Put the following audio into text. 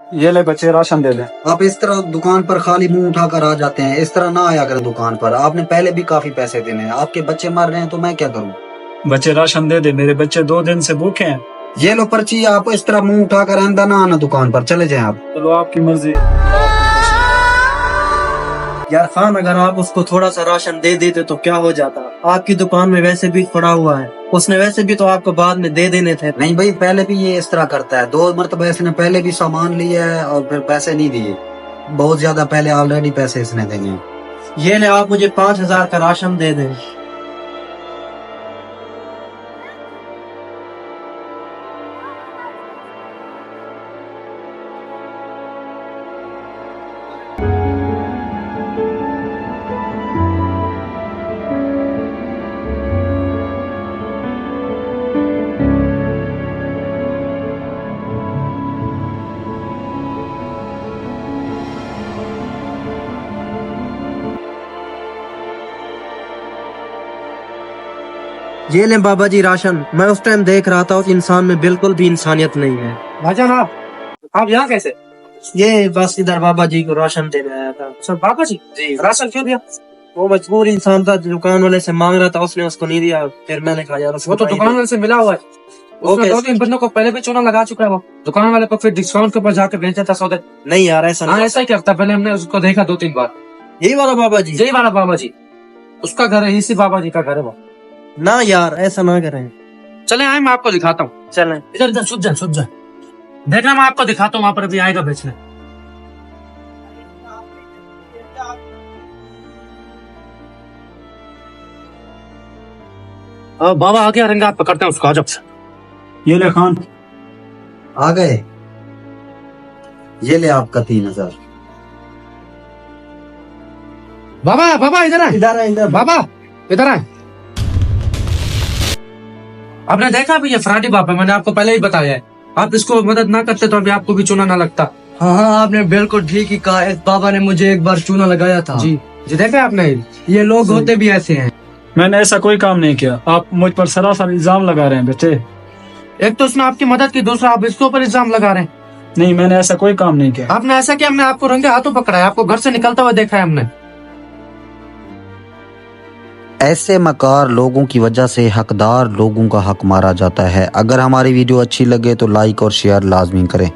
ये ले बच्चे राशन दे दे। आप इस तरह दुकान पर खाली मुंह उठाकर आ जाते हैं, इस तरह ना आया करें दुकान पर। आपने पहले भी काफी पैसे देने हैं, आपके बच्चे मर रहे हैं तो मैं क्या करूं? बच्चे राशन दे दे, मेरे बच्चे 2 दिन से भूखे हैं। ये लो पर्ची, आप इस तरह मुंह उठाकर आंदा ना आना दुकान पर, चले जाएं आप। चलो आपकी मर्जी। यार खान, अगर आप उसको थोड़ा सा राशन दे देते तो क्या हो जाता। आपकी दुकान में वैसे भी पड़ा हुआ है, उसने वैसे भी तो आपको बाद में दे देने थे। नहीं भाई, पहले भी ये इस तरह करता है, 2 मरतबा इसने पहले भी सामान लिया है और फिर पैसे नहीं दिए। बहुत ज्यादा पहले ऑलरेडी पैसे इसने दिए हैं। ये ले, आप मुझे 5,000 का राशन दे दें। ये ले बाबा जी राशन। मैं उस टाइम देख रहा था उस इंसान में बिल्कुल भी इंसानियत नहीं है। भाईजान, आप यहाँ कैसे? ये बस इधर बाबा जी को राशन देने आया था। सर बाबा जी राशन क्यों दिया? वो मजबूर इंसान था, दुकान वाले से मांग रहा था, उसने उसको नहीं दिया। फिर मैंने कहा यार वो तो दुकान वाले से मिला हुआ है, उसने 2-3 बंदों को पहले भी चूना लगा चुका है। वो दुकान वाले को फिर डिस्काउंट के ऊपर जाकर बेचता था सौदे। नहीं यार, ऐसा हाँ नहीं। ऐसा ही करता, पहले हमने उसको देखा 2-3 बार। यही वाला बाबा जी? यही वाला बाबा जी, उसका घर है, इसी बाबा जी का घर है वो। ना यार, ऐसा ना करें। चले आए, मैं आपको दिखाता हूँ। चलें। इधर इधर सुध जा देखना, मैं आपको दिखाता हूँ, वहाँ पर अभी आएगा बेचने। बाबा आ गया, रंगा पकड़ते हैं उसको, आज से। ये ले खान। आ गए? ये ले आपका 3,000। बाबा इधर आए, इधर है, इधर। बाबा इधर आए। आपने देखा अभी ये फ्राडी बाप है, मैंने आपको पहले ही बताया है। आप इसको मदद ना करते तो अभी आपको भी चूना ना लगता। हाँ, आपने बिल्कुल ठीक ही कहा। इस बाबा ने मुझे एक बार चूना लगाया था। जी देखा आपने, ये लोग होते भी ऐसे हैं। मैंने ऐसा कोई काम नहीं किया, आप मुझ पर सरासर इल्जाम लगा रहे हैं बेटे। एक तो उसने आपकी मदद की, दूसरा आप इसके ऊपर इल्जाम लगा रहे हैं। नहीं, मैंने ऐसा कोई काम नहीं किया। आपने ऐसा किया, हमने आपको रंगे हाथों पकड़ा है, आपको घर से निकलता हुआ देखा है हमने। ऐसे मकार लोगों की वजह से हकदार लोगों का हक मारा जाता है। अगर हमारी वीडियो अच्छी लगे तो लाइक और शेयर लाजमी करें।